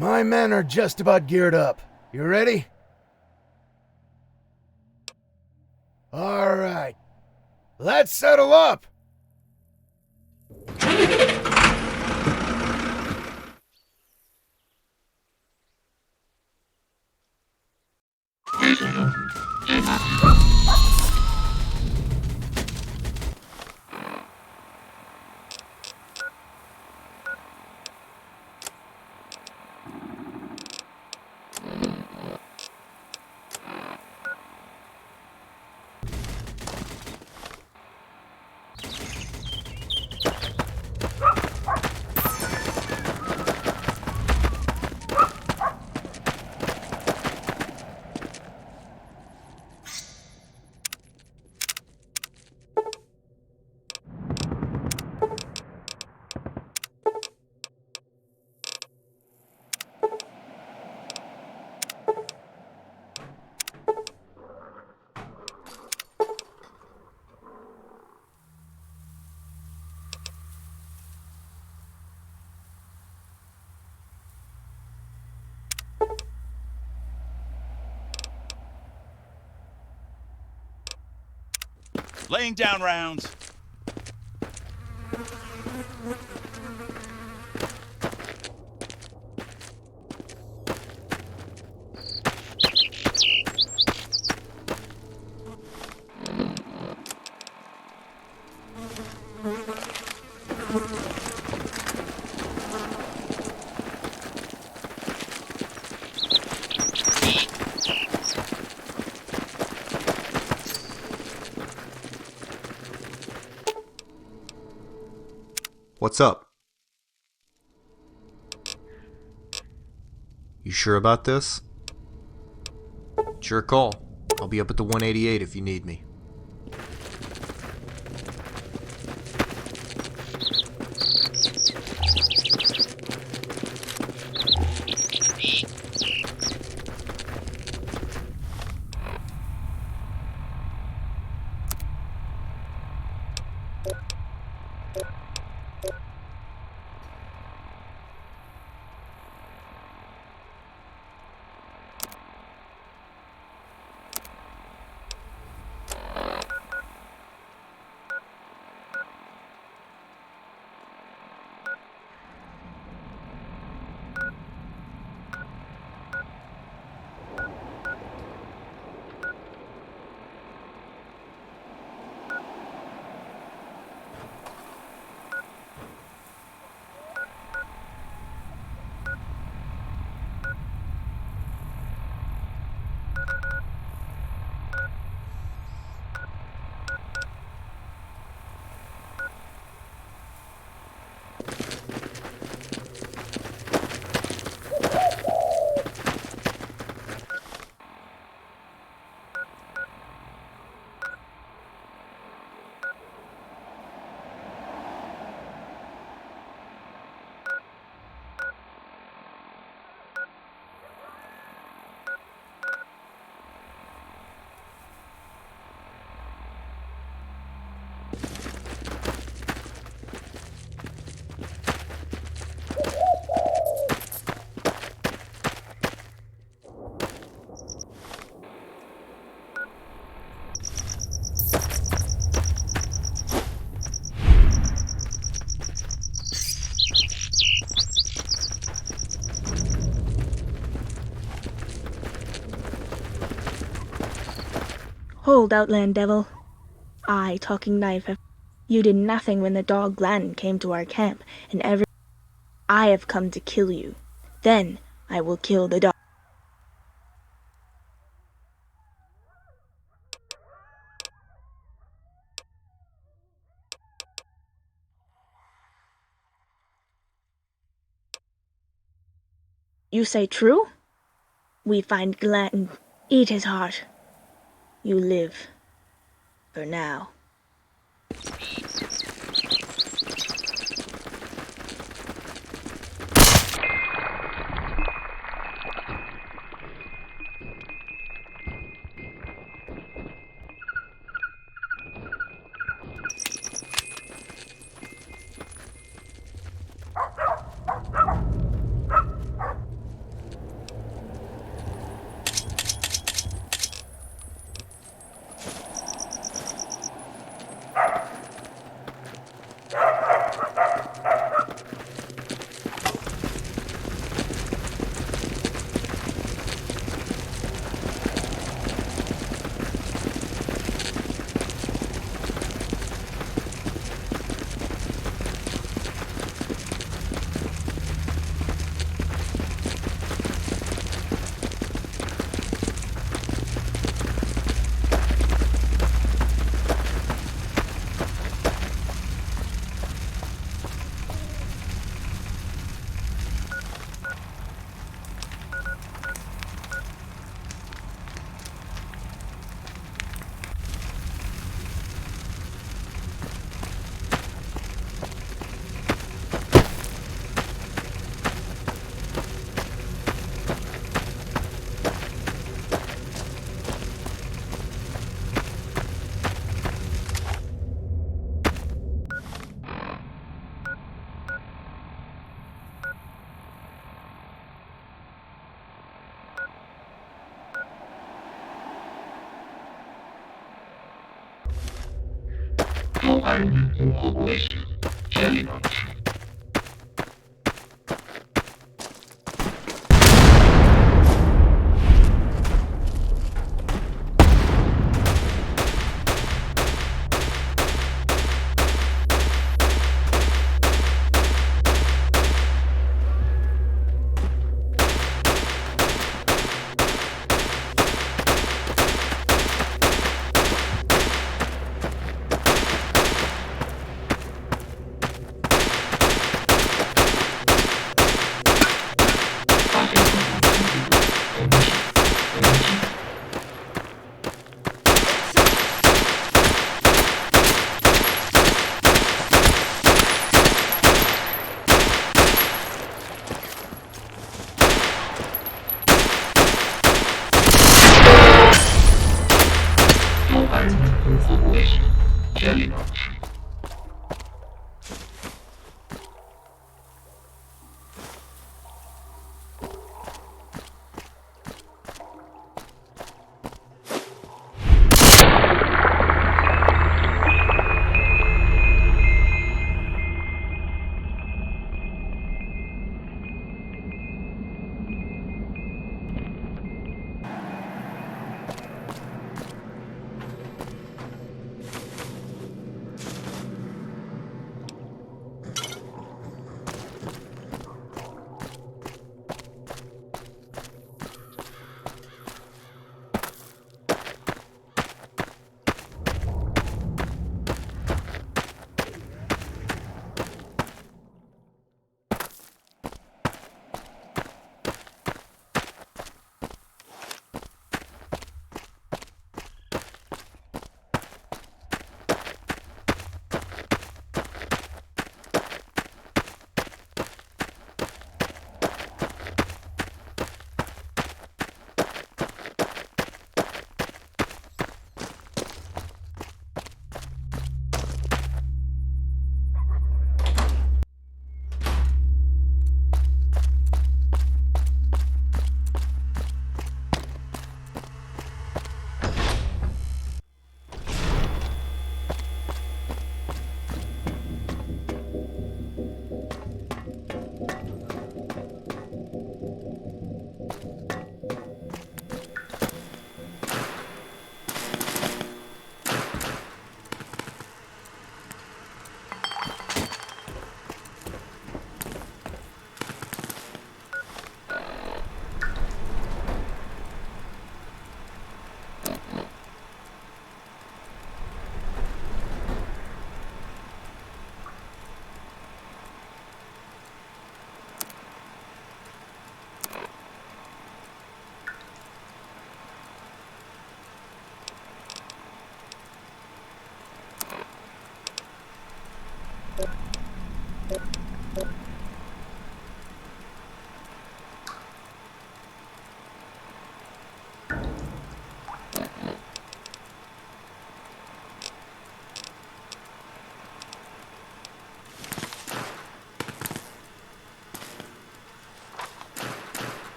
My men are just about geared up. You ready? All right. Let's settle up! Laying down rounds. What's up? You sure about this? It's your call. I'll be up at the 188 if you need me. Hold, Outland Devil. I, Talking Knife, have... You did nothing when the dog Glanton came to our camp, and I have come to kill you. Then I will kill the dog. You say true? We find Glanton, eat his heart. You live. For now.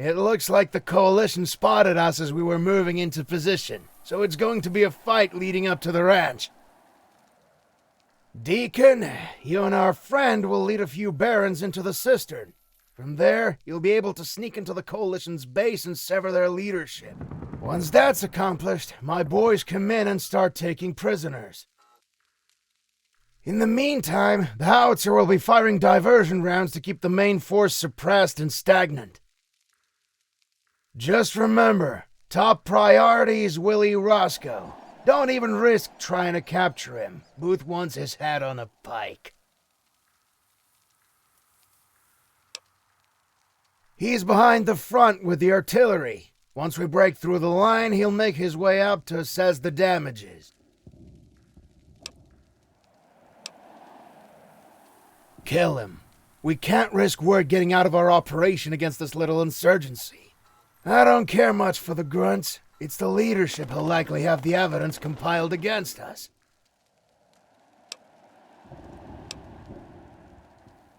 It looks like the Coalition spotted us as we were moving into position, so it's going to be a fight leading up to the ranch. Deacon, you and our friend will lead a few Barons into the cistern. From there, you'll be able to sneak into the Coalition's base and sever their leadership. Once that's accomplished, my boys come in and start taking prisoners. In the meantime, the howitzer will be firing diversion rounds to keep the main force suppressed and stagnant. Just remember, top priority is Willie Roscoe. Don't even risk trying to capture him. Booth wants his head on a pike. He's behind the front with the artillery. Once we break through the line, he'll make his way up to assess the damages. Kill him. We can't risk word getting out of our operation against this little insurgency. I don't care much for the grunts. It's the leadership who'll likely have the evidence compiled against us.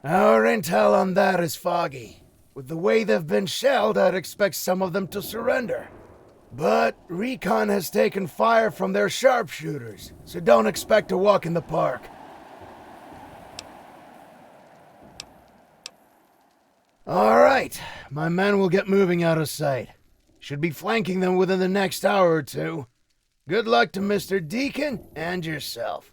Our intel on that is foggy. With the way they've been shelled, I'd expect some of them to surrender. But recon has taken fire from their sharpshooters, so don't expect a walk in the park. All right, my men will get moving out of sight. Should be flanking them within the next hour or two. Good luck to Mr. Deacon and yourself.